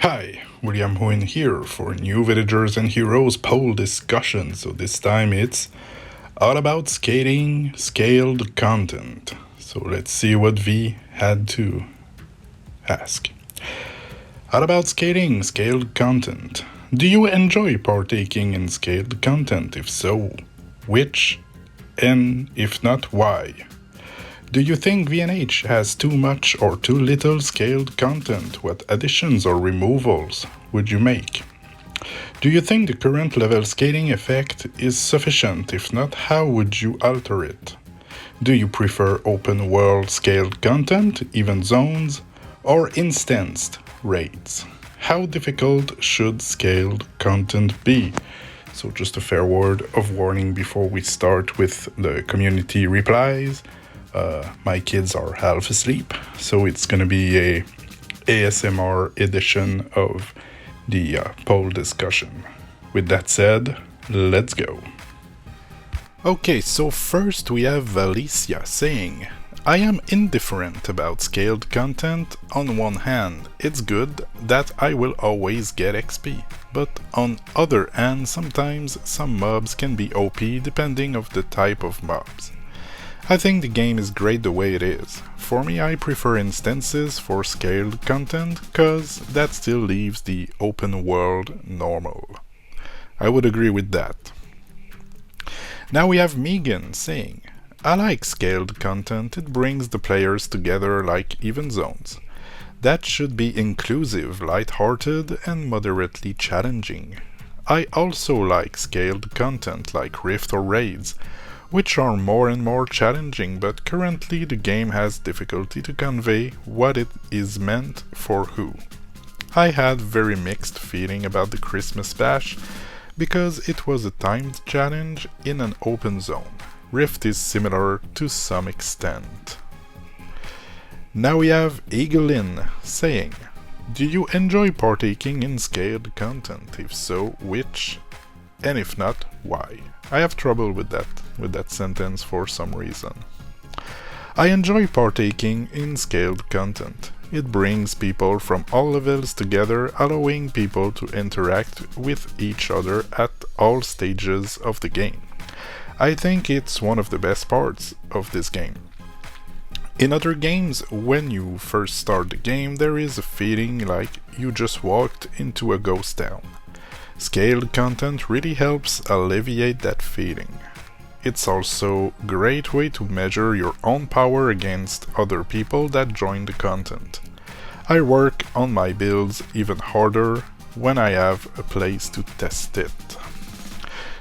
Hi, William Hououin here for New Villagers and Heroes poll discussion. So this time it's all about skating scaled content. So let's see what V had to ask. All about skating scaled content. Do you enjoy partaking in scaled content? If so, which? And if not, why? Do you think VNH has too much or too little scaled content? What additions or removals would you make? Do you think the current level scaling effect is sufficient? If not, how would you alter it? Do you prefer open world scaled content, even zones, or instanced raids? How difficult should scaled content be? So just a fair word of warning before we start with the community replies. My kids are half asleep, so it's gonna be a ASMR edition of the poll discussion. With that said, let's go. Okay, so first we have Valicia saying, I am indifferent about scaled content. On one hand, it's good that I will always get XP, but on other hand, sometimes some mobs can be OP depending of the type of mobs. I think the game is great the way it is. For me, I prefer instances for scaled content, cause that still leaves the open world normal. I would agree with that. Now we have Megan saying, I like scaled content, it brings the players together like even zones. That should be inclusive, light-hearted, and moderately challenging. I also like scaled content like Rift or Raids, which are more and more challenging, but currently the game has difficulty to convey what it is meant for who. I had very mixed feeling about the Christmas Bash, because it was a timed challenge in an open zone. Rift is similar to some extent. Now we have Eaglin saying, do you enjoy partaking in scaled content? If so, which? And if not, why? I have trouble with that sentence for some reason. I enjoy partaking in scaled content. It brings people from all levels together, allowing people to interact with each other at all stages of the game. I think it's one of the best parts of this game. In other games, when you first start the game, there is a feeling like you just walked into a ghost town. Scaled content really helps alleviate that feeling. It's also a great way to measure your own power against other people that join the content. I work on my builds even harder when I have a place to test it.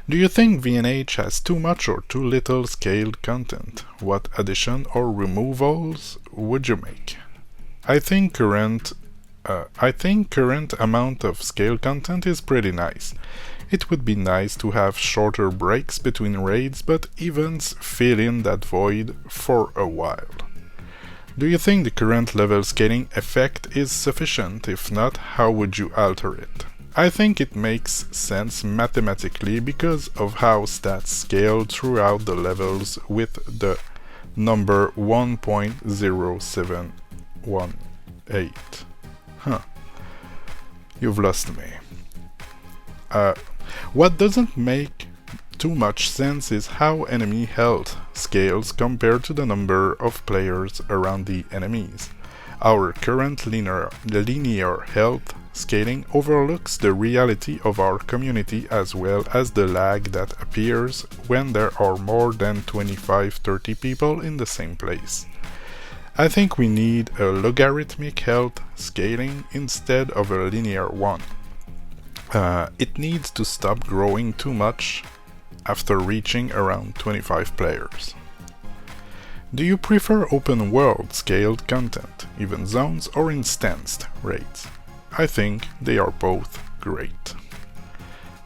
Do you think VNH has too much or too little scaled content? What addition or removals would you make? I think current amount of scale content is pretty nice. It would be nice to have shorter breaks between raids, but events fill in that void for a while. Do you think the current level scaling effect is sufficient? If not, how would you alter it? I think it makes sense mathematically because of how stats scale throughout the levels with the number 1.0718. Huh. You've lost me. What doesn't make too much sense is how enemy health scales compared to the number of players around the enemies. Our current linear health scaling overlooks the reality of our community as well as the lag that appears when there are more than 25-30 people in the same place. I think we need a logarithmic health scaling instead of a linear one. It needs to stop growing too much after reaching around 25 players. Do you prefer open world scaled content, even zones, or instanced raids? I think they are both great.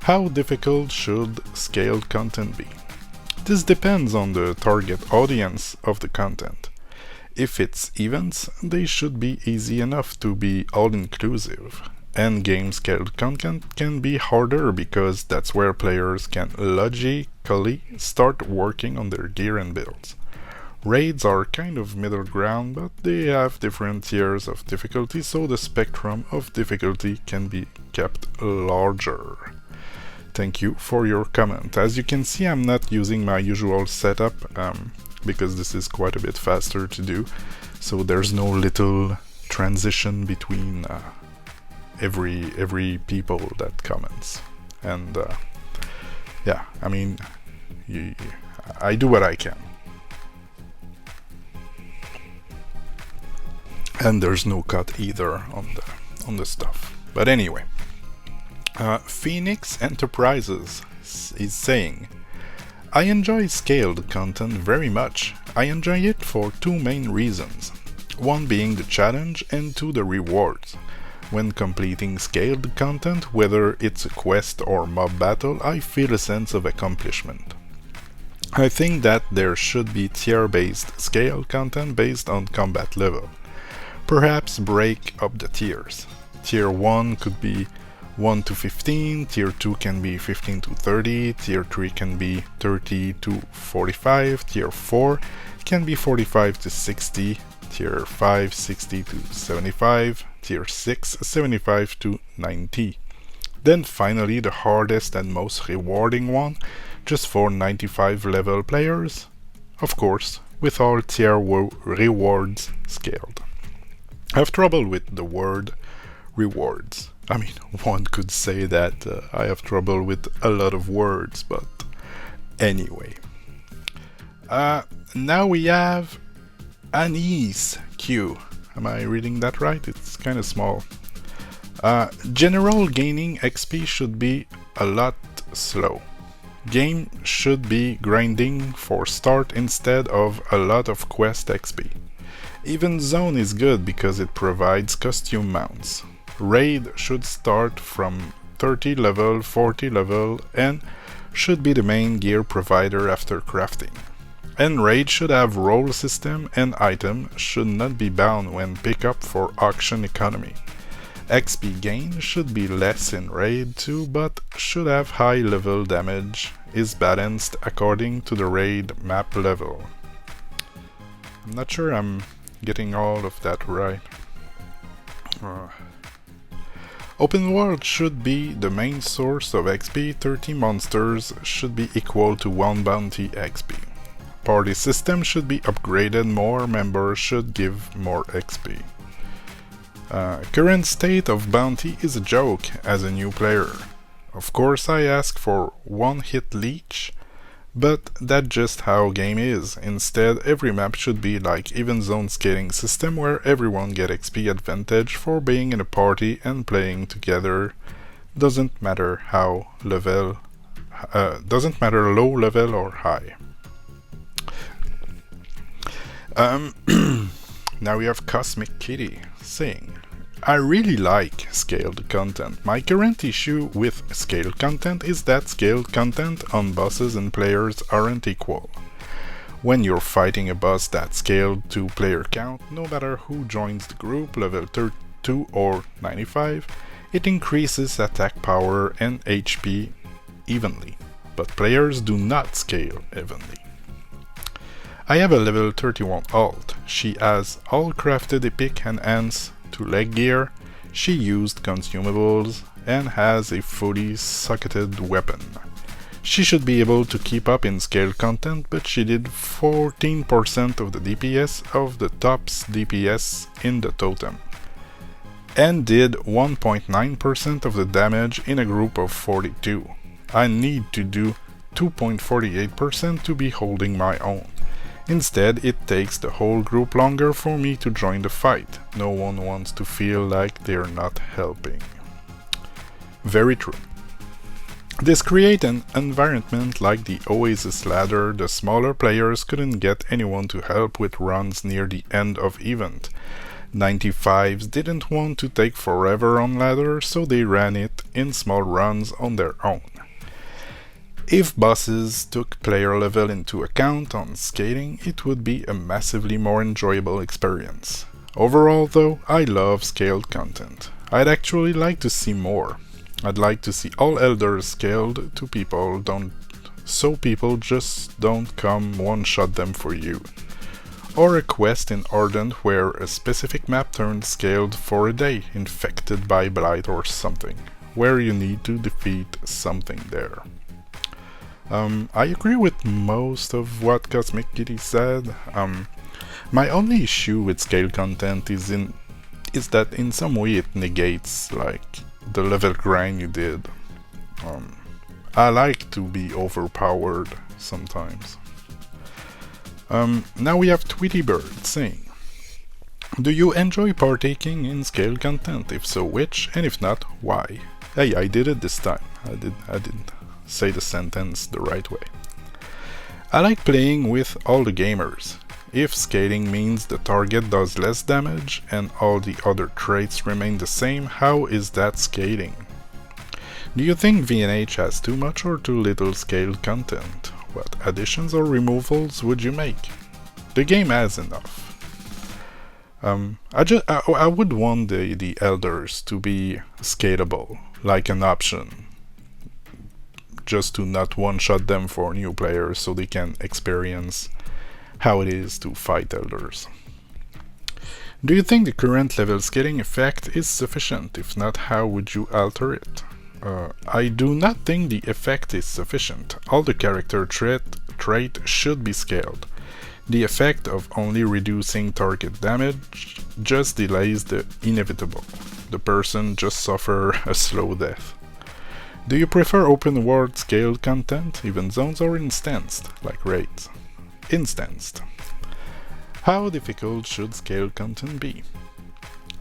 How difficult should scaled content be? This depends on the target audience of the content. If it's events, they should be easy enough to be all-inclusive. Endgame scaled content can be harder because that's where players can logically start working on their gear and builds. Raids are kind of middle ground, but they have different tiers of difficulty, so the spectrum of difficulty can be kept larger. Thank you for your comment. As you can see, I'm not using my usual setup because this is quite a bit faster to do, so there's no little transition between every people that comments. And yeah, I mean, I do what I can. And there's no cut either on the stuff. But anyway, Phoenix Enterprises is saying, I enjoy scaled content very much. I enjoy it for two main reasons. One being the challenge and two the rewards. When completing scaled content, whether it's a quest or mob battle, I feel a sense of accomplishment. I think that there should be tier-based scaled content based on combat level. Perhaps break up the tiers. Tier 1 could be 1 to 15, Tier 2 can be 15 to 30, Tier 3 can be 30 to 45, Tier 4 can be 45 to 60, Tier 5 60 to 75, Tier 6 75 to 90. Then finally the hardest and most rewarding one, just for 95 level players, of course, with all tier rewards scaled. I have trouble with the word rewards. I mean, one could say that I have trouble with a lot of words, but anyway. Now we have Anise Q. Am I reading that right? It's kind of small. General gaining XP should be a lot slow. Game should be grinding for start instead of a lot of quest XP. Even zone is good because it provides costume mounts. Raid should start from 30 level, 40 level, and should be the main gear provider after crafting. And raid should have role system, and item should not be bound when pick up for auction economy. XP gain should be less in raid too, but should have high level damage, is balanced according to the raid map level. I'm not sure I'm getting all of that right. Open world should be the main source of XP, 30 monsters should be equal to 1 bounty XP. Party system should be upgraded, more members should give more XP. Current state of bounty is a joke as a new player. Of course I ask for one hit leech, but that's just how game is. Instead, every map should be like even zone scaling system where everyone get XP advantage for being in a party and playing together. Doesn't matter how level, doesn't matter low level or high. Now we have Cosmic Kitty saying, I really like scaled content. My current issue with scaled content is that scaled content on bosses and players aren't equal. When you're fighting a boss that's scaled to player count, no matter who joins the group, level 32 or 95, it increases attack power and HP evenly, but players do not scale evenly. I have a level 31 alt. She has all crafted epic enhance to leg gear, she used consumables, and has a fully socketed weapon. She should be able to keep up in scale content, but she did 14% of the DPS of the top's DPS in the totem, and did 1.9% of the damage in a group of 42. I need to do 2.48% to be holding my own. Instead, it takes the whole group longer for me to join the fight. No one wants to feel like they're not helping. Very true. This creates an environment like the Oasis ladder. The smaller players couldn't get anyone to help with runs near the end of event. 95s didn't want to take forever on ladder, so they ran it in small runs on their own. If bosses took player level into account on skating, it would be a massively more enjoyable experience. Overall though, I love scaled content. I'd actually like to see more. I'd like to see all elders scaled to people, so people just don't come one-shot them for you. Or a quest in Ardent where a specific map turned scaled for a day, infected by blight or something, where you need to defeat something there. I agree with most of what Cosmic Kitty said. My only issue with scale content is that in some way it negates like the level grind you did. I like to be overpowered sometimes. Now we have Tweety Bird saying, do you enjoy partaking in scale content? If so, which? And if not, why? Hey, I did it this time. I didn't say the sentence the right way. I like playing with all the gamers. If scaling means the target does less damage and all the other traits remain the same, how is that scaling? Do you think VNH has too much or too little scaled content? What additions or removals would you make? The game has enough. I would want the elders to be scalable, like an option, just to not one-shot them for new players so they can experience how it is to fight elders. Do you think the current level scaling effect is sufficient? If not, how would you alter it? I do not think the effect is sufficient. All the character trait should be scaled. The effect of only reducing target damage just delays the inevitable. The person just suffer a slow death. Do you prefer open world scaled content, even zones, or instanced, like raids? Instanced. How difficult should scaled content be?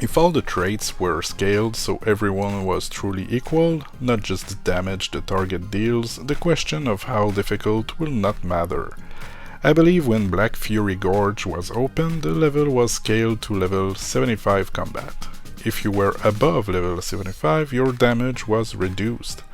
If all the traits were scaled so everyone was truly equal, not just the damage the target deals, the question of how difficult will not matter. I believe when Black Fury Gorge was opened, the level was scaled to level 75 combat. If you were above level 75, your damage was reduced.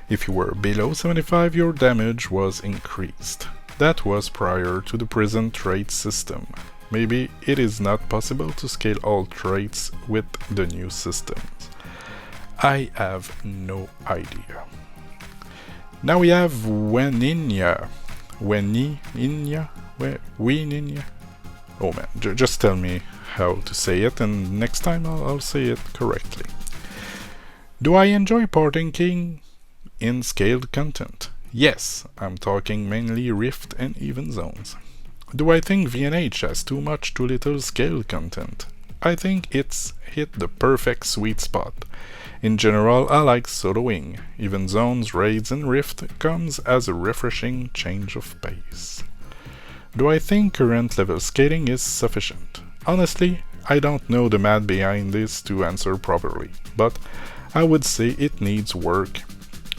If you were below 75, your damage was increased. That was prior to the present trait system. Maybe it is not possible to scale all traits with the new systems. I have no idea. Now we have Weninia. Oh man, just tell me how to say it and next time I'll say it correctly. Do I enjoy partaking in scaled content? Yes, I'm talking mainly Rift and even zones. Do I think VNH has too much too little scaled content? I think it's hit the perfect sweet spot. In general, I like soloing. Even zones, raids and Rift comes as a refreshing change of pace. Do I think current level scaling is sufficient? Honestly, I don't know the math behind this to answer properly, but I would say it needs work,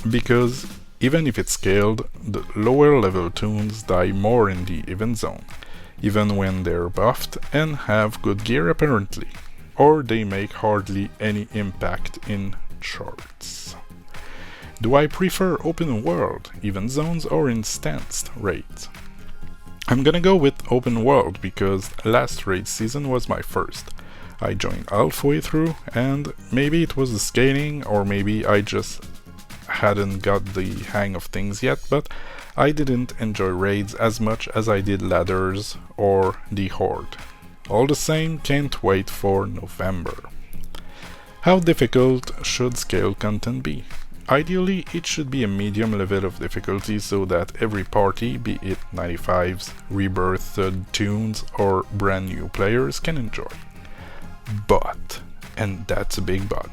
because even if it's scaled, the lower level toons die more in the event zone, even when they're buffed and have good gear apparently, or they make hardly any impact in charts. Do I prefer open world, event zones, or instanced raids? I'm gonna go with open world because last raid season was my first. I joined halfway through and maybe it was the scaling or maybe I just hadn't got the hang of things yet, but I didn't enjoy raids as much as I did ladders or the Horde. All the same, can't wait for November. How difficult should scale content be? Ideally, it should be a medium level of difficulty so that every party, be it 95s, rebirthed tunes, or brand new players, can enjoy. But, and that's a big but,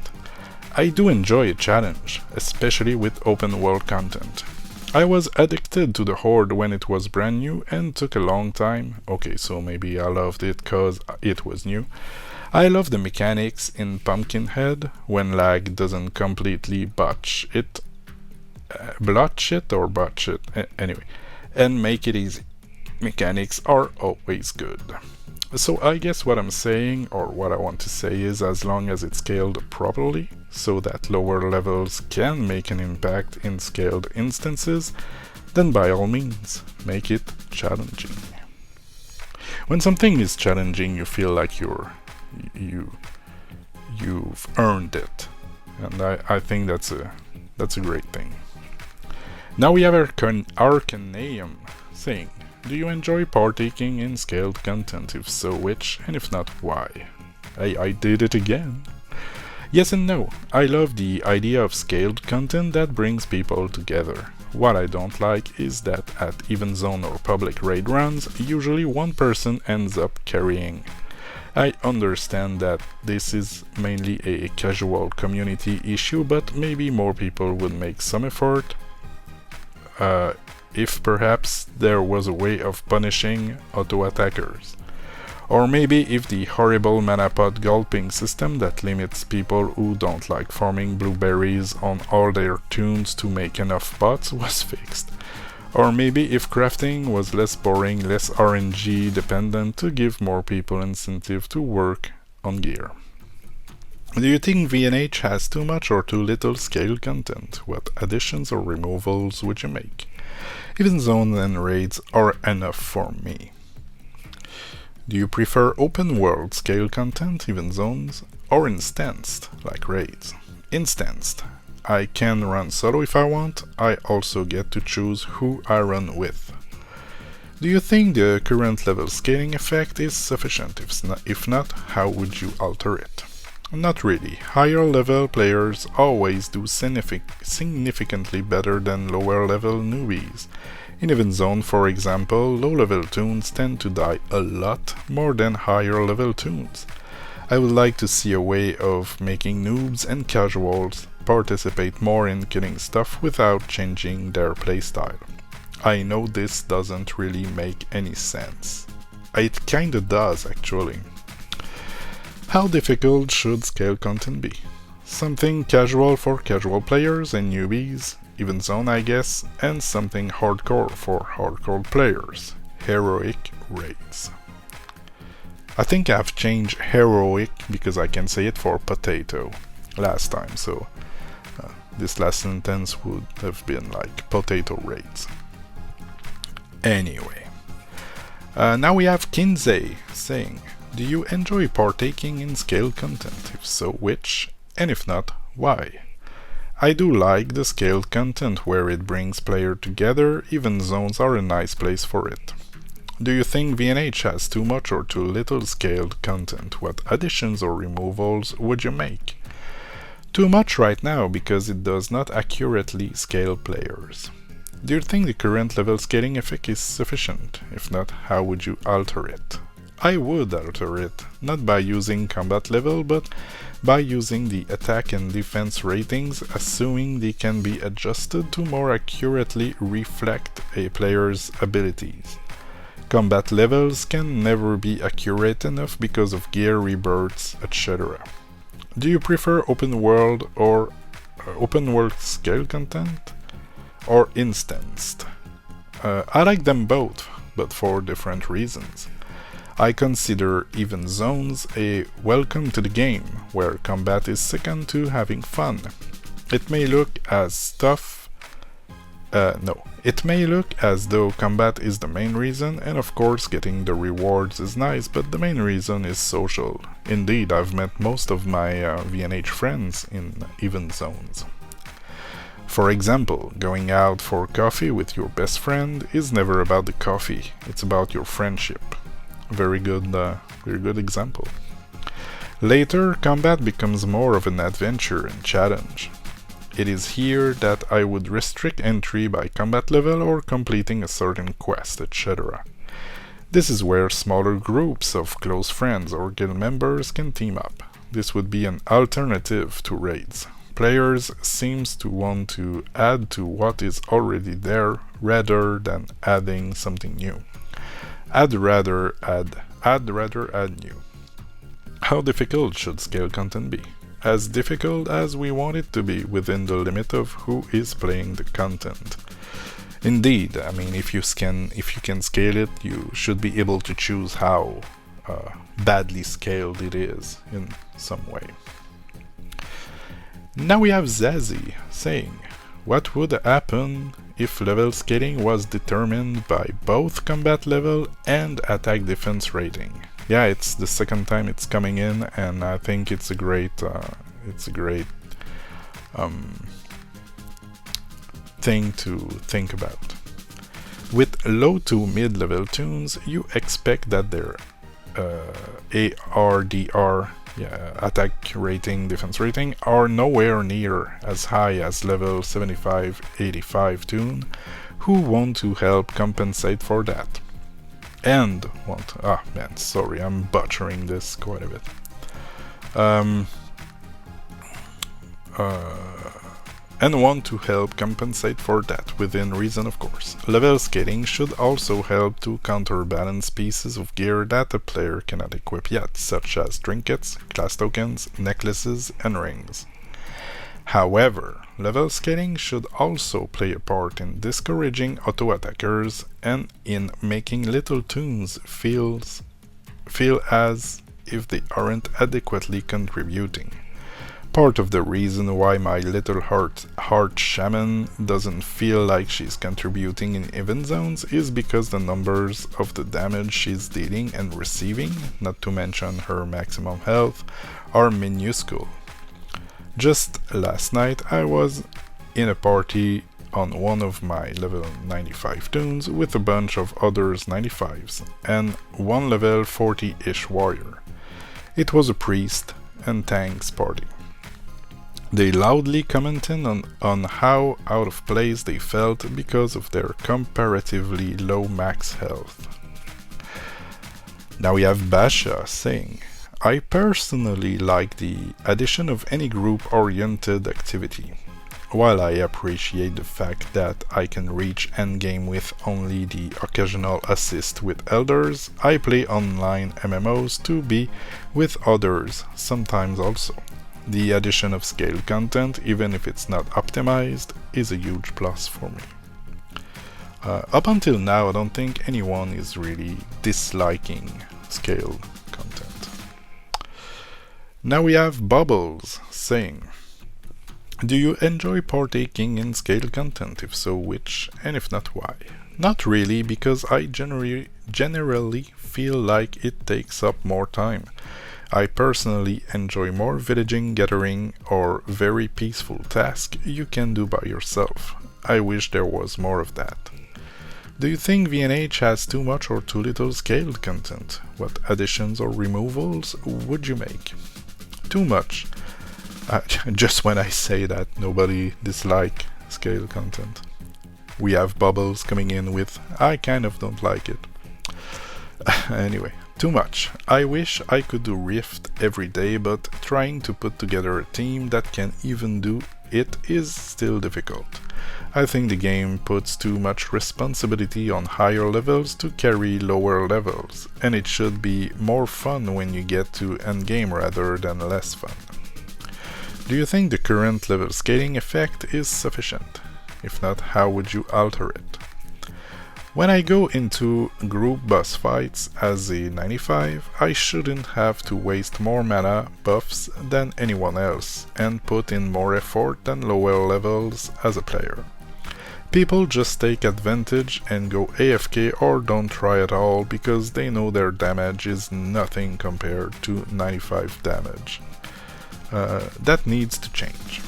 I do enjoy a challenge, especially with open world content. I was addicted to the Horde when it was brand new and took a long time. Okay, so maybe I loved it cause it was new. I love the mechanics in Pumpkinhead when lag doesn't completely botch it, anyway, and make it easy. Mechanics are always good. So I guess what I'm saying, or what I want to say is, as long as it's scaled properly, so that lower levels can make an impact in scaled instances, then by all means, make it challenging. When something is challenging, you feel like you've earned it, and I think that's a great thing. Now we have Arcaneum saying, Do you enjoy partaking in scaled content? If so, which? And if not, why? Hey, I did it again! Yes and no. I love the idea of scaled content that brings people together. What I don't like is that at event zone or public raid runs, usually one person ends up carrying. I understand that this is mainly a casual community issue, but maybe more people would make some effort if perhaps there was a way of punishing auto-attackers. Or maybe if the horrible mana pot gulping system that limits people who don't like farming blueberries on all their tunes to make enough pots was fixed. Or maybe if crafting was less boring, less RNG dependent to give more people incentive to work on gear. Do you think VNH has too much or too little scale content? What additions or removals would you make? Even zones and raids are enough for me. Do you prefer open world scale content, even zones, or instanced, like raids? Instanced. I can run solo if I want, I also get to choose who I run with. Do you think the current level scaling effect is sufficient? If not, how would you alter it? Not really. Higher level players always do significantly better than lower level newbies. In Event Zone, for example, low-level toons tend to die a lot more than higher-level toons. I would like to see a way of making noobs and casuals participate more in killing stuff without changing their playstyle. I know this doesn't really make any sense. It kinda does, actually. How difficult should scale content be? Something casual for casual players and newbies, Event Zone I guess, and something hardcore for hardcore players, heroic raids. I think I've changed heroic because I can say it for potato last time, so this last sentence would have been like potato raids. Anyway, now we have Kinsey saying, do you enjoy partaking in scale content? If so, which? And if not, why? I do like the scaled content where it brings players together, even zones are a nice place for it. Do you think VNH has too much or too little scaled content? What additions or removals would you make? Too much right now because it does not accurately scale players. Do you think the current level scaling effect is sufficient? If not, how would you alter it? I would alter it, not by using combat level, but by using the attack and defense ratings, assuming they can be adjusted to more accurately reflect a player's abilities. Combat levels can never be accurate enough because of gear rebirths, etc. Do you prefer open world or open world scale content or instanced? I like them both, but for different reasons. I consider event zones a welcome to the game, where combat is second to having fun. It may look as it may look as though combat is the main reason, and of course getting the rewards is nice, but the main reason is social. Indeed, I've met most of my VNH friends in event zones. For example, going out for coffee with your best friend is never about the coffee, it's about your friendship. Very good example. Later, combat becomes more of an adventure and challenge. It is here that I would restrict entry by combat level or completing a certain quest, etc. This is where smaller groups of close friends or guild members can team up. This would be an alternative to raids. Players seems to want to add to what is already there rather than adding something new. I'd rather add new. How difficult should scale content be? As difficult as we want it to be within the limit of who is playing the content. Indeed, I mean, if you can scale it, you should be able to choose how badly scaled it is in some way. Now we have Zazie saying, what would happen if level scaling was determined by both combat level and attack defense rating? Yeah, it's the second time it's coming in, and I think it's a great thing to think about. With low to mid-level tunes, you expect that their ARDR, attack rating, defense rating, are nowhere near as high as level 75-85 tune, who want to help compensate for that. And sorry, I'm butchering this quite a bit. And want to help compensate for that, within reason of course. Level scaling should also help to counterbalance pieces of gear that a player cannot equip yet, such as trinkets, class tokens, necklaces, and rings. However, level scaling should also play a part in discouraging auto-attackers and in making little tunes feel as if they aren't adequately contributing. Part of the reason why my little heart shaman doesn't feel like she's contributing in event zones is because the numbers of the damage she's dealing and receiving, not to mention her maximum health, are minuscule. Just last night I was in a party on one of my level 95 tunes with a bunch of others 95s and one level 40-ish warrior. It was a priest and tanks party. They loudly commented on how out of place they felt because of their comparatively low max health. Now we have Basha saying, I personally like the addition of any group-oriented activity. While I appreciate the fact that I can reach endgame with only the occasional assist with elders, I play online MMOs to be with others, sometimes also. The addition of scale content, even if it's not optimized, is a huge plus for me. Up until now, I don't think anyone is really disliking scale content. Now we have Bubbles saying, do you enjoy partaking in scale content? If so, which? And if not, why? Not really, because I generally feel like it takes up more time. I personally enjoy more villaging, gathering, or very peaceful tasks you can do by yourself. I wish there was more of that. Do you think VNH has too much or too little scaled content? What additions or removals would you make? Too much. Just when I say that, nobody dislike scale content. We have Bubbles coming in with, I kind of don't like it. Anyway. Too much. I wish I could do Rift every day, but trying to put together a team that can even do it is still difficult. I think the game puts too much responsibility on higher levels to carry lower levels, and it should be more fun when you get to endgame rather than less fun. Do you think the current level scaling effect is sufficient? If not, how would you alter it? When I go into group boss fights as a 95, I shouldn't have to waste more mana buffs than anyone else and put in more effort than lower levels as a player. People just take advantage and go AFK or don't try at all because they know their damage is nothing compared to 95 damage. That needs to change.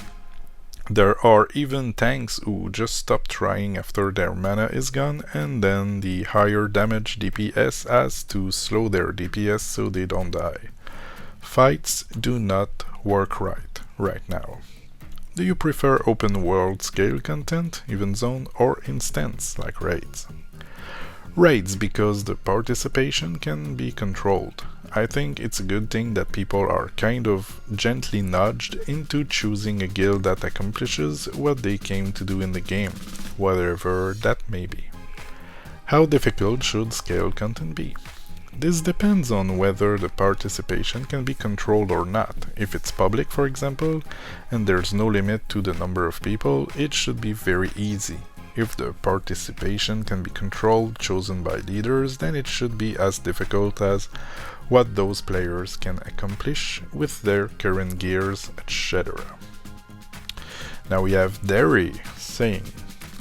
There are even tanks who just stop trying after their mana is gone, and then the higher damage DPS has to slow their DPS so they don't die. Fights do not work right now. Do you prefer open world scale content, event zone, or instance like raids? Raids because the participation can be controlled. I think it's a good thing that people are kind of gently nudged into choosing a guild that accomplishes what they came to do in the game, whatever that may be. How difficult should scale content be? This depends on whether the participation can be controlled or not. If it's public, for example, and there's no limit to the number of people, it should be very easy. If the participation can be controlled, chosen by leaders, then it should be as difficult as what those players can accomplish with their current gears, etc. Now we have Derry saying,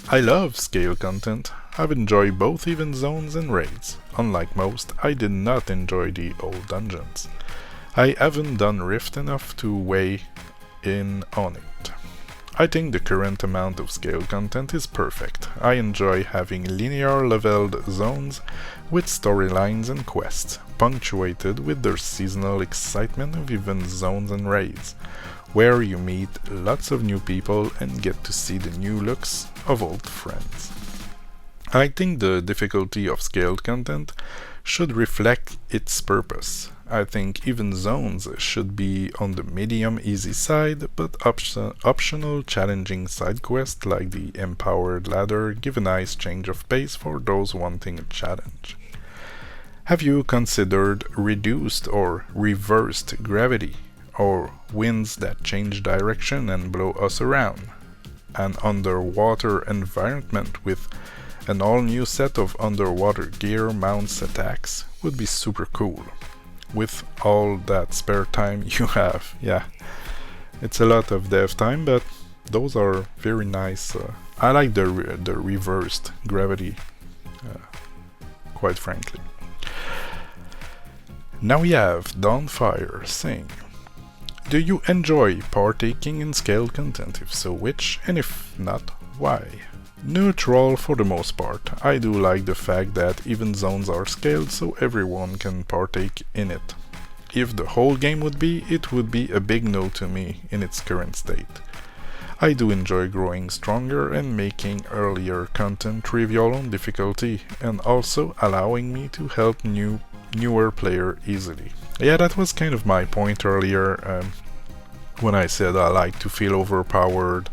I love scale content. I've enjoyed both event zones and raids. Unlike most, I did not enjoy the old dungeons. I haven't done Rift enough to weigh in on it. I think the current amount of scale content is perfect. I enjoy having linear leveled zones with storylines and quests, punctuated with their seasonal excitement of event zones and raids, where you meet lots of new people and get to see the new looks of old friends. I think the difficulty of scaled content should reflect its purpose. I think even zones should be on the medium easy side, but optional challenging side quests like the Empowered Ladder give a nice change of pace for those wanting a challenge. Have you considered reduced or reversed gravity, or winds that change direction and blow us around? An underwater environment with an all-new set of underwater gear mounts attacks would be super cool. With all that spare time you have, yeah. It's a lot of dev time, but those are very nice. I like the reversed gravity, quite frankly. Now we have Dawnfire saying, do you enjoy partaking in scaled content? If so, which? And if not, why? Neutral for the most part. I do like the fact that even zones are scaled so everyone can partake in it. If the whole game would be, it would be a big no to me in its current state. I do enjoy growing stronger and making earlier content trivial on difficulty, and also allowing me to help newer player easily. Yeah, that was kind of my point earlier when I said I like to feel overpowered.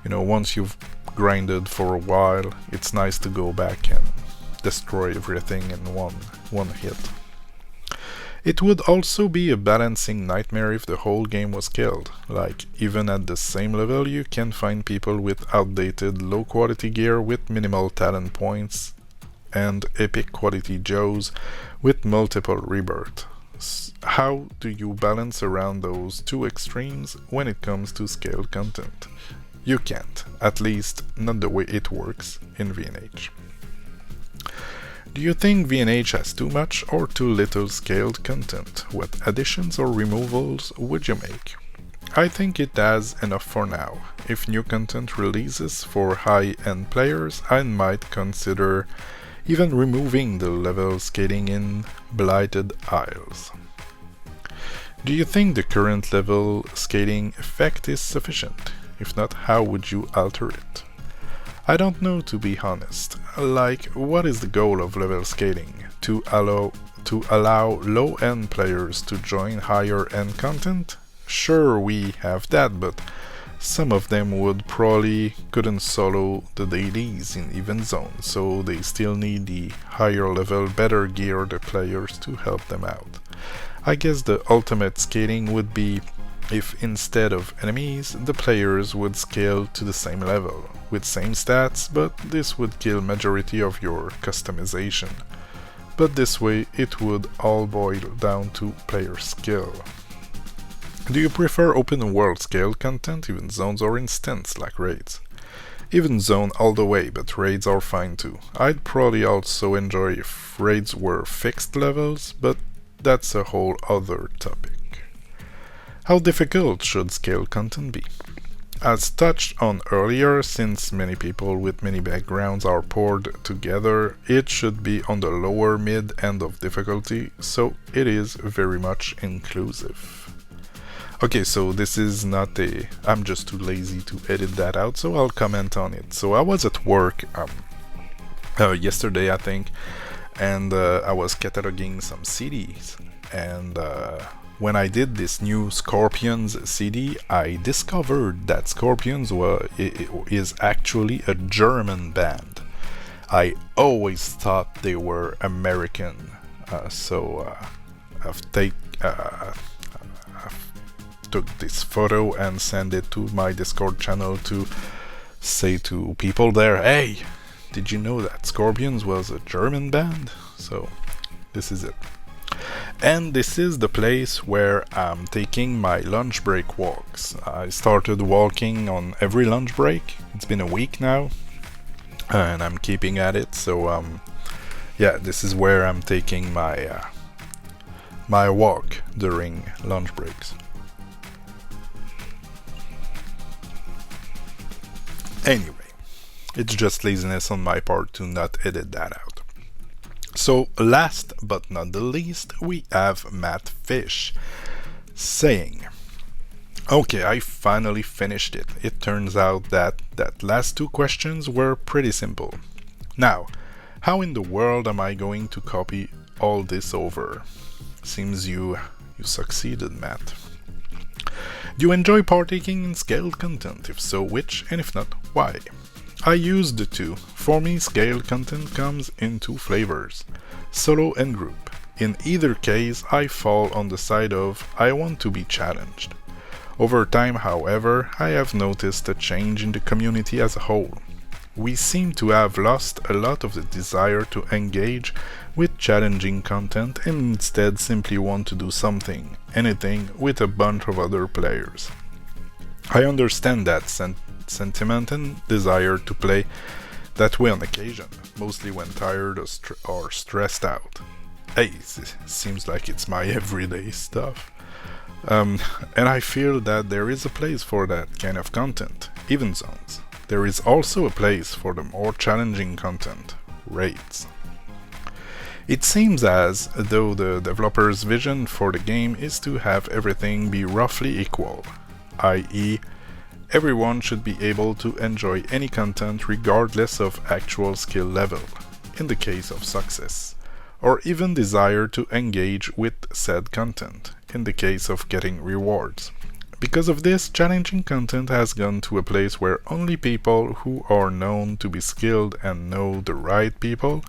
You know, once you've grinded for a while, it's nice to go back and destroy everything in one hit. It would also be a balancing nightmare if the whole game was killed. Like, even at the same level, you can find people with outdated, low-quality gear with minimal talent points, and epic quality Joes with multiple rebirths. How do you balance around those two extremes when it comes to scaled content? You can't, at least not the way it works in VNH. Do you think VNH has too much or too little scaled content? What additions or removals would you make? I think it has enough for now. If new content releases for high-end players, I might consider even removing the level scaling in Blighted Isles. Do you think the current level scaling effect is sufficient? If not, how would you alter it? I don't know, to be honest. Like, what is the goal of level scaling? To allow low-end players to join higher-end content? Sure, we have that, but some of them would probably couldn't solo the dailies in event zones, so they still need the higher level, better geared players to help them out. I guess the ultimate scaling would be if instead of enemies, the players would scale to the same level, with same stats, but this would kill majority of your customization. But this way it would all boil down to player skill. Do you prefer open world scaled content, even zones or instants like raids? Even zone all the way, but raids are fine too. I'd probably also enjoy if raids were fixed levels, but that's a whole other topic. How difficult should scaled content be? As touched on earlier, since many people with many backgrounds are poured together, it should be on the lower mid end of difficulty, so it is very much inclusive. Okay, so this is not I'm just too lazy to edit that out, so I'll comment on it. So I was at work yesterday, I think, and I was cataloging some CDs, and when I did this new Scorpions CD, I discovered that Scorpions is actually a German band. I always thought they were American, so I've took this photo and sent it to my Discord channel to say to people there, hey, did you know that Scorpions was a German band? So this is it. And this is the place where I'm taking my lunch break walks. I started walking on every lunch break. It's been a week now, and I'm keeping at it. So yeah, this is where I'm taking my my walk during lunch breaks. Anyway, it's just laziness on my part to not edit that out. So, last but not the least, we have Matt Fish saying, "Okay, I finally finished it. It turns out that last two questions were pretty simple. Now, how in the world am I going to copy all this over? Seems you succeeded, Matt. Do you enjoy partaking in scaled content? If so, which? And if not, why? I use the two. For me, scaled content comes in two flavors, solo and group. In either case, I fall on the side of I want to be challenged. Over time, however, I have noticed a change in the community as a whole. We seem to have lost a lot of the desire to engage with challenging content and instead simply want to do something, anything, with a bunch of other players. I understand that sentiment and desire to play that way on occasion, mostly when tired or stressed out. Hey, seems like it's my everyday stuff. And I feel that there is a place for that kind of content, even zones. There is also a place for the more challenging content, raids. It seems as though the developer's vision for the game is to have everything be roughly equal, i.e., everyone should be able to enjoy any content regardless of actual skill level, in the case of success, or even desire to engage with said content, in the case of getting rewards. Because of this, challenging content has gone to a place where only people who are known to be skilled and know the right people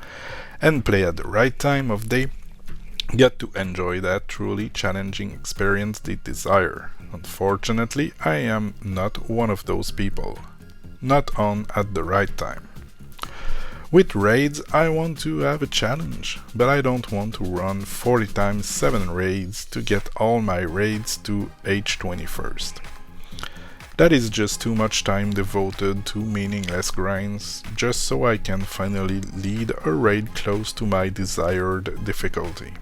and play at the right time of day get to enjoy that truly challenging experience they desire. Unfortunately, I am not one of those people. Not on at the right time. With raids, I want to have a challenge, but I don't want to run 40 times 7 raids to get all my raids to H21st. That is just too much time devoted to meaningless grinds just so I can finally lead a raid close to my desired difficulty.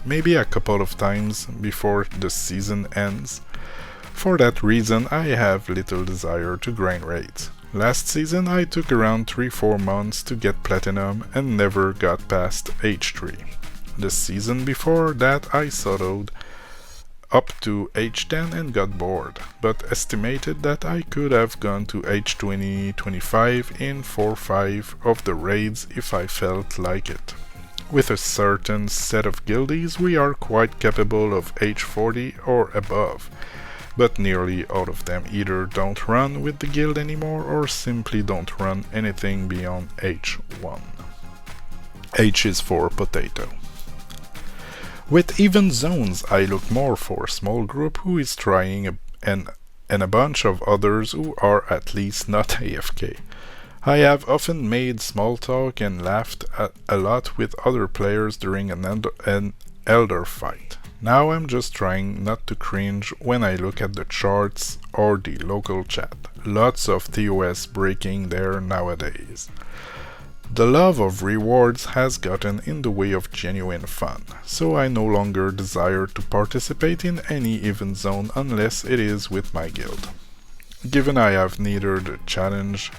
Maybe a couple of times before the season ends. For that reason, I have little desire to grind raids. Last season I took around 3-4 months to get Platinum and never got past H3. The season before that I soloed up to H10 and got bored, but estimated that I could have gone to H20-25 in 4-5 of the raids if I felt like it. With a certain set of guildies we are quite capable of H40 or above, but nearly all of them either don't run with the guild anymore or simply don't run anything beyond H1. H is for potato. With even zones, I look more for a small group who is trying and a bunch of others who are at least not AFK. I have often made small talk and laughed a lot with other players during an elder fight. Now I'm just trying not to cringe when I look at the charts or the local chat. Lots of TOS breaking there nowadays. The love of rewards has gotten in the way of genuine fun, so I no longer desire to participate in any event zone unless it is with my guild. Given I have neither the challenge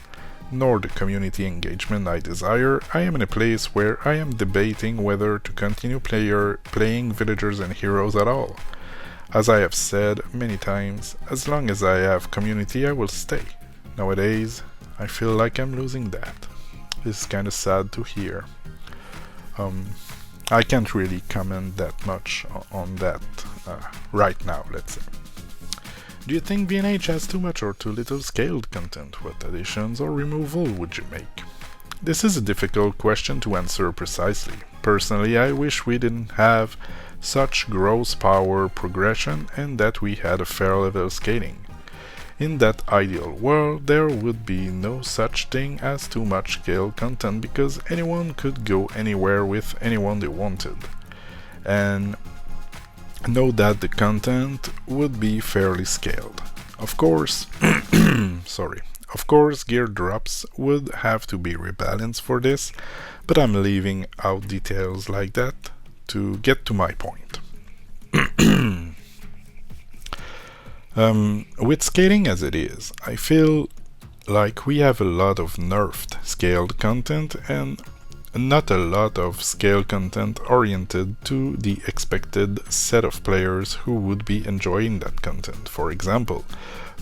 nor the community engagement I desire, I am in a place where I am debating whether to continue playing villagers and heroes at all. As I have said many times, as long as I have community I will stay. Nowadays, I feel like I'm losing that. This is kinda sad to hear. I can't really comment that much on that right now, let's say. Do you think B&H has too much or too little scaled content? What additions or removal would you make? This is a difficult question to answer precisely. Personally, I wish we didn't have such gross power progression and that we had a fair level scaling. In that ideal world, there would be no such thing as too much scaled content because anyone could go anywhere with anyone they wanted. And know that the content would be fairly scaled. Of course, of course gear drops would have to be rebalanced for this, but I'm leaving out details like that to get to my point. With scaling as it is, I feel Like, we have a lot of nerfed scaled content and not a lot of scale content oriented to the expected set of players who would be enjoying that content. For example,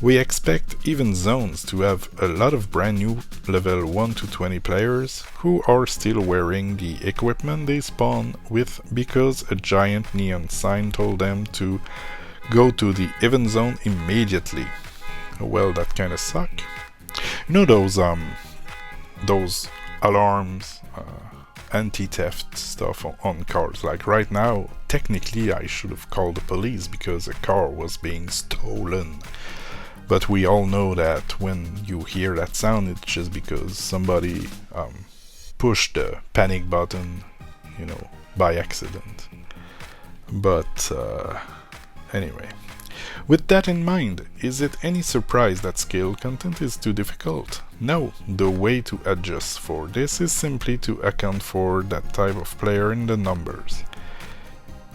we expect even zones to have a lot of brand new level 1 to 20 players who are still wearing the equipment they spawn with because a giant neon sign told them to go to the event zone immediately. Well, that kinda suck. You know those alarms, anti-theft stuff on cars. Like right now, technically I should have called the police because a car was being stolen. But we all know that when you hear that sound, it's just because somebody pushed the panic button, by accident. But anyway. With that in mind, is it any surprise that scaled content is too difficult? No, the way to adjust for this is simply to account for that type of player in the numbers.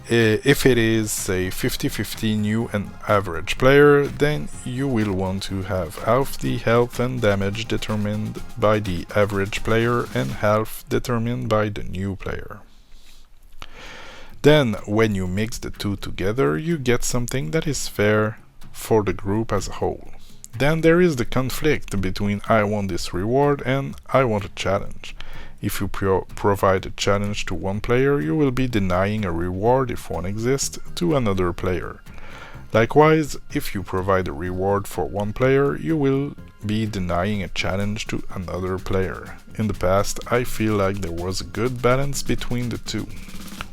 If it is a 50-50 new and average player, then you will want to have half the health and damage determined by the average player and half determined by the new player. Then, when you mix the two together, you get something that is fair for the group as a whole. Then there is the conflict between I want this reward and I want a challenge. If you provide a challenge to one player, you will be denying a reward, if one exists, to another player. Likewise, if you provide a reward for one player, you will be denying a challenge to another player. In the past, I feel like there was a good balance between the two.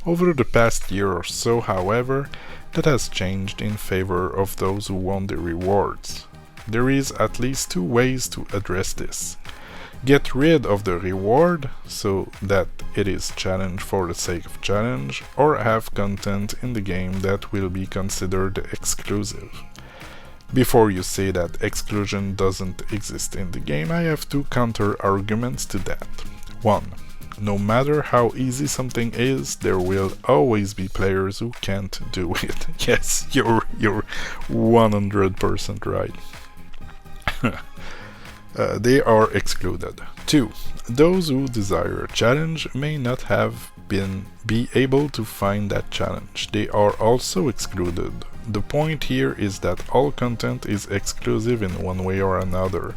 Over the past year or so, however, that has changed in favor of those who want the rewards. There is at least two ways to address this. Get rid of the reward, so that it is challenge for the sake of challenge, or have content in the game that will be considered exclusive. Before you say that exclusion doesn't exist in the game, I have two counter-arguments to that. 1. No matter how easy something is, there will always be players who can't do it. Yes, you're 100% right. They are excluded. 2. Those who desire a challenge may not be able to find that challenge. They are also excluded. The point here is that all content is exclusive in one way or another.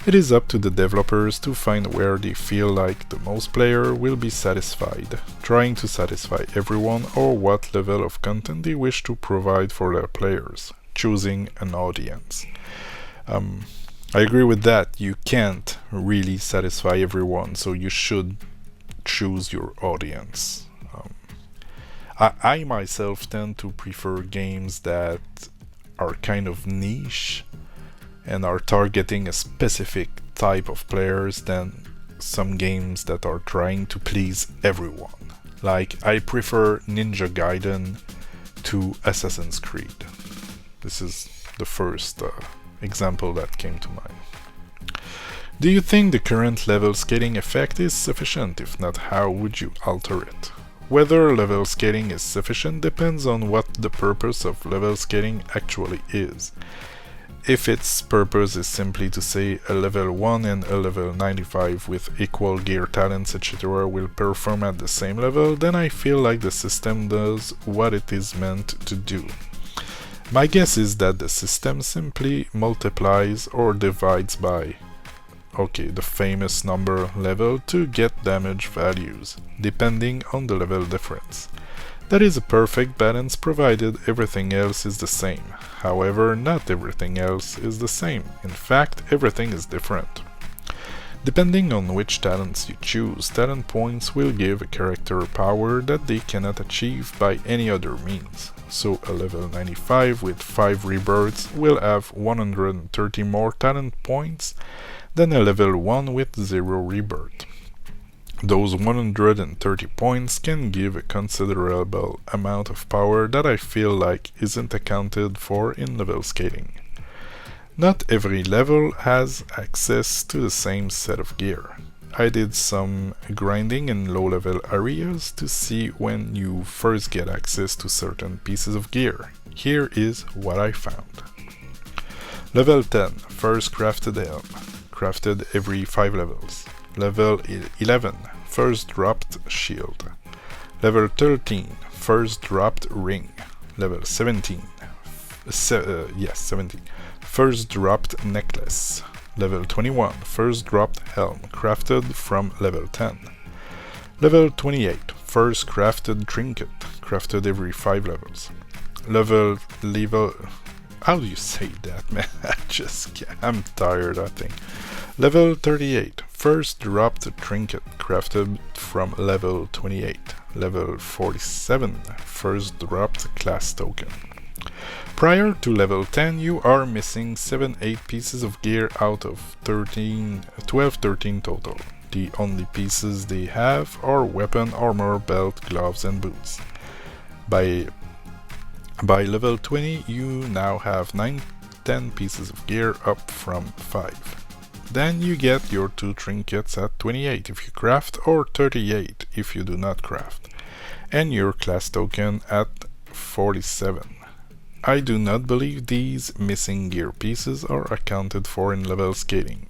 It is up to the developers to find where they feel like the most player will be satisfied, trying to satisfy everyone or what level of content they wish to provide for their players, choosing an audience. I agree with that. You can't really satisfy everyone, so you should choose your audience. I myself tend to prefer games that are kind of niche and are targeting a specific type of players than some games that are trying to please everyone. Like, I prefer Ninja Gaiden to Assassin's Creed. This is the first example that came to mind. Do you think the current level scaling effect is sufficient? If not, how would you alter it? Whether level scaling is sufficient depends on what the purpose of level scaling actually is. If its purpose is simply to say a level 1 and a level 95 with equal gear, talents, etc. will perform at the same level, then I feel like the system does what it is meant to do. My guess is that the system simply multiplies or divides by the famous number level to get damage values, depending on the level difference. That is a perfect balance provided everything else is the same. However, not everything else is the same. In fact, everything is different. Depending on which talents you choose, talent points will give a character power that they cannot achieve by any other means. So a level 95 with 5 rebirths will have 130 more talent points than a level 1 with 0 rebirth. Those 130 points can give a considerable amount of power that I feel like isn't accounted for in level scaling. Not every level has access to the same set of gear. I did some grinding in low-level areas to see when you first get access to certain pieces of gear. Here is what I found. Level 10, first crafted helm. crafted every 5 levels. Level 11, first dropped shield. Level 13, first dropped ring. Level 17, 17, first dropped necklace. Level 21, first dropped helm, crafted from level 10. Level 28, first crafted trinket, crafted every 5 levels. How do you say that, man? I'm tired, I think. Level 38, first dropped trinket, crafted from level 28. Level 47, first dropped class token. Prior to level 10, you are missing 7-8 pieces of gear out of 12-13 total. The only pieces they have are weapon, armor, belt, gloves, and boots. By level 20, you now have 9-10 pieces of gear up from 5. Then you get your 2 trinkets at 28 if you craft, or 38 if you do not craft, and your class token at 47. I do not believe these missing gear pieces are accounted for in level scaling.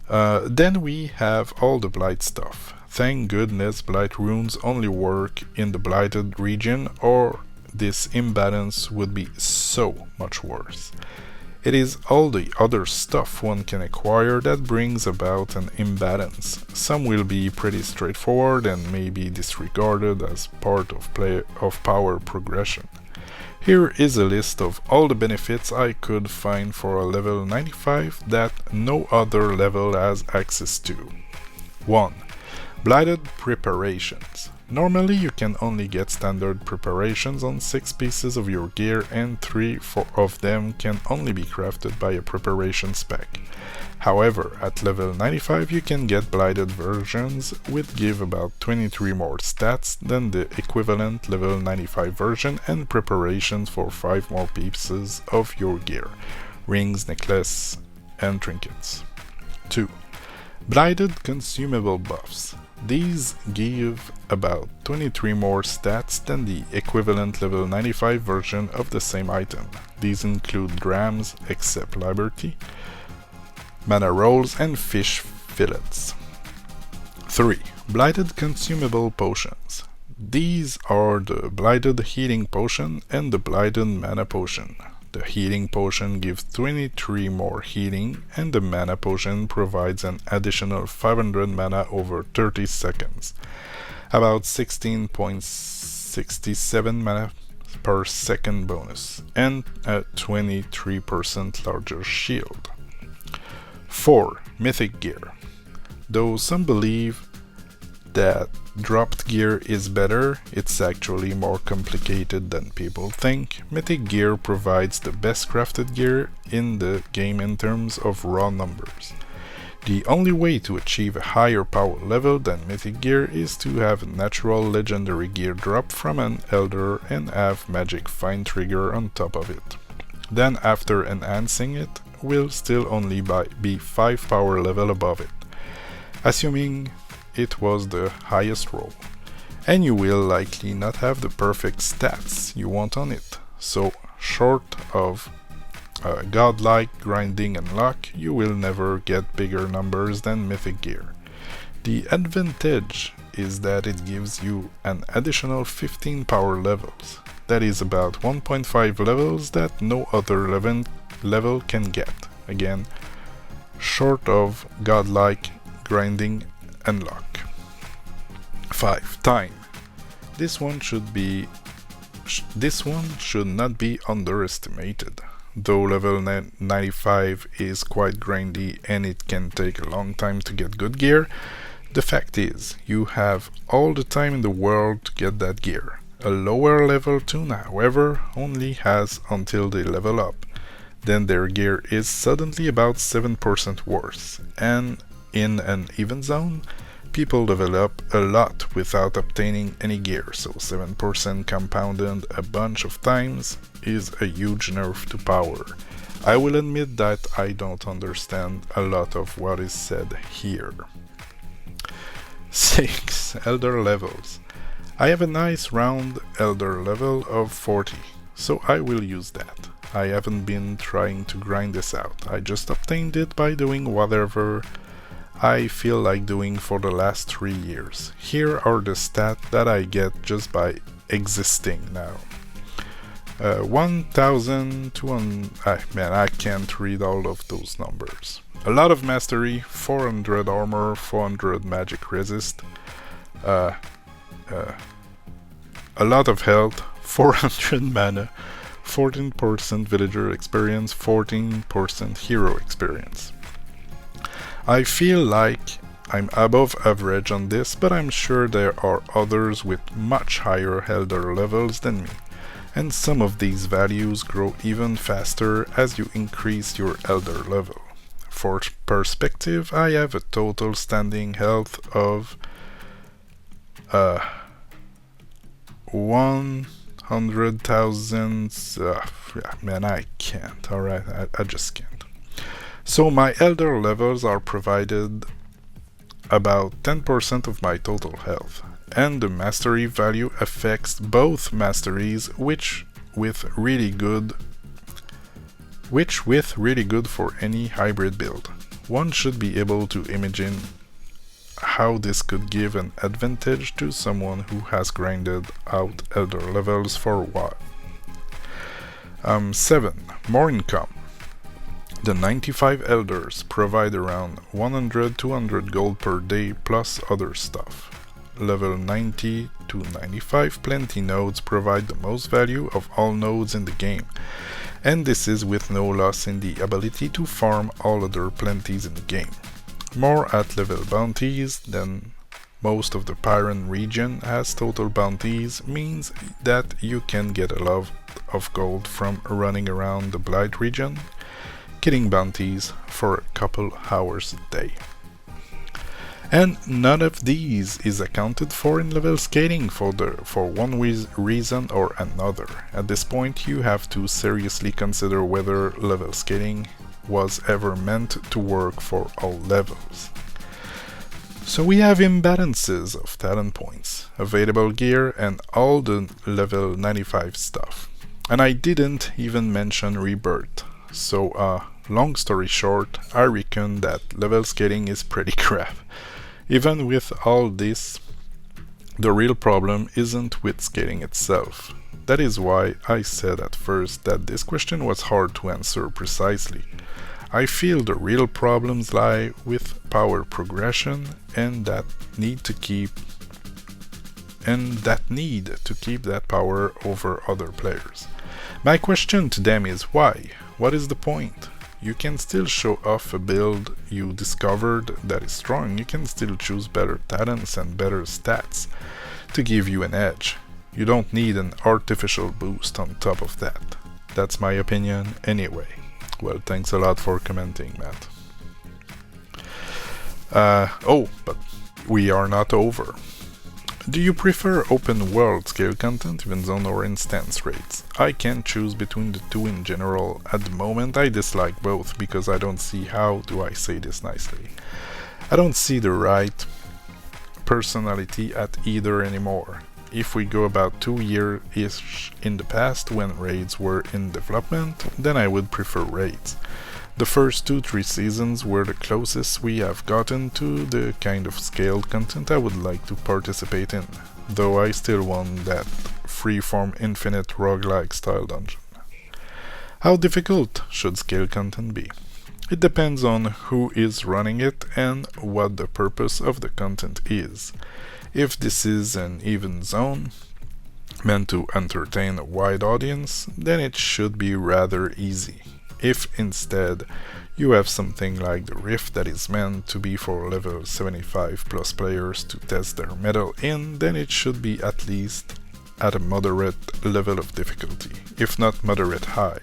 Then we have all the blight stuff. Thank goodness blight runes only work in the blighted region, or this imbalance would be so much worse. It is all the other stuff one can acquire that brings about an imbalance. Some will be pretty straightforward and may be disregarded as part of power progression. Here is a list of all the benefits I could find for a level 95 that no other level has access to. 1. Blighted preparations. Normally you can only get standard preparations on 6 pieces of your gear, and 3 of them can only be crafted by a preparation spec. However, at level 95 you can get blighted versions which give about 23 more stats than the equivalent level 95 version, and preparations for 5 more pieces of your gear, rings, necklace, and trinkets. 2. Blighted consumable buffs. These give about 23 more stats than the equivalent level 95 version of the same item. These include grams, except Liberty, mana rolls, and fish fillets. 3. Blighted consumable potions. These are the Blighted Healing Potion and the Blighted Mana Potion. The Healing Potion gives 23 more healing, and the Mana Potion provides an additional 500 mana over 30 seconds, about 16.67 mana per second bonus, and a 23% larger shield. 4. Mythic Gear. Though some believe that dropped gear is better, it's actually more complicated than people think. Mythic Gear provides the best crafted gear in the game in terms of raw numbers. The only way to achieve a higher power level than Mythic Gear is to have a natural legendary gear drop from an Elder and have magic fine trigger on top of it. Then after enhancing it, will still only be 5 power level above it, assuming it was the highest roll, and you will likely not have the perfect stats you want on it, so short of godlike grinding and luck, you will never get bigger numbers than Mythic Gear. The advantage is that it gives you an additional 15 power levels. That is about 1.5 levels that no other level can get, again short of godlike grinding and luck. 5. Time. This one should not be underestimated. Though level 95 is quite grindy and it can take a long time to get good gear, the fact is, you have all the time in the world to get that gear. A lower level tune, however, only has until they level up. Then their gear is suddenly about 7% worse, and in an even zone, people level up a lot without obtaining any gear, so 7% compounded a bunch of times is a huge nerf to power. I will admit that I don't understand a lot of what is said here. 6. Elder levels. I have a nice round Elder level of 40, so I will use that. I haven't been trying to grind this out. I just obtained it by doing whatever I feel like doing for the last 3 years. Here are the stats that I get just by existing now. 1,200... man, I can't read all of those numbers. A lot of mastery, 400 armor, 400 magic resist, a lot of health, 400 mana, 14% villager experience, 14% hero experience. I feel like I'm above average on this, but I'm sure there are others with much higher elder levels than me, and some of these values grow even faster as you increase your elder level. For perspective, I have a total standing health of 100,000. Man, I can't. Alright, I just can't. So my elder levels are provided about 10% of my total health, and the mastery value affects both masteries, which with really good for any hybrid build. One should be able to imagine how this could give an advantage to someone who has grinded out elder levels for a while. 7. More income. The 95 elders provide around 100-200 gold per day plus other stuff. Level 90 to 95 plenty nodes provide the most value of all nodes in the game, and this is with no loss in the ability to farm all other plenties in the game. More at level bounties than most of the Pyron region has total bounties means that you can get a lot of gold from running around the Blight region, killing bounties for a couple hours a day. And none of these is accounted for in level scaling for one reason or another. At this point you have to seriously consider whether level scaling was ever meant to work for all levels. So we have imbalances of talent points, available gear, and all the level 95 stuff. And I didn't even mention rebirth. So long story short, I reckon that level scaling is pretty crap. Even with all this, the real problem isn't with scaling itself. That is why I said at first that this question was hard to answer precisely. I feel the real problems lie with power progression and that need to keep that power over other players. My question to them is why? What is the point? You can still show off a build you discovered that is strong. You can still choose better talents and better stats to give you an edge. You don't need an artificial boost on top of that. That's my opinion anyway. Well, thanks a lot for commenting, Matt. But we are not over. Do you prefer open world scale content, event zone, or instance raids? I can't choose between the two in general. At the moment I dislike both because I don't see, how do I say this nicely? I don't see the right personality at either anymore. If we go about 2 years-ish in the past when raids were in development, then I would prefer raids. The first 2-3 seasons were the closest we have gotten to the kind of scaled content I would like to participate in, though I still want that freeform infinite roguelike style dungeon. How difficult should scale content be? It depends on who is running it and what the purpose of the content is. If this is an event zone, meant to entertain a wide audience, then it should be rather easy. If instead you have something like the Rift that is meant to be for level 75 plus players to test their mettle in, then it should be at least at a moderate level of difficulty, if not moderate high.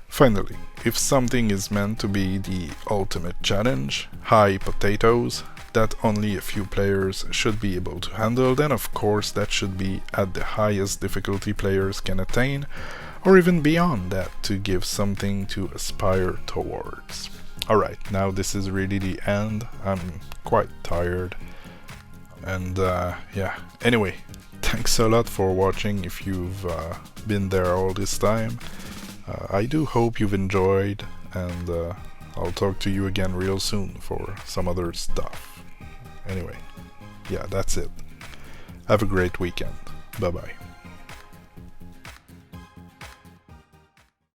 Finally, if something is meant to be the ultimate challenge, high potatoes, that only a few players should be able to handle, then of course that should be at the highest difficulty players can attain, or even beyond that to give something to aspire towards. Alright, now this is really the end. I'm quite tired. And yeah, anyway, thanks a lot for watching if you've been there all this time. I do hope you've enjoyed, and I'll talk to you again real soon for some other stuff. Anyway, yeah, that's it. Have a great weekend. Bye bye.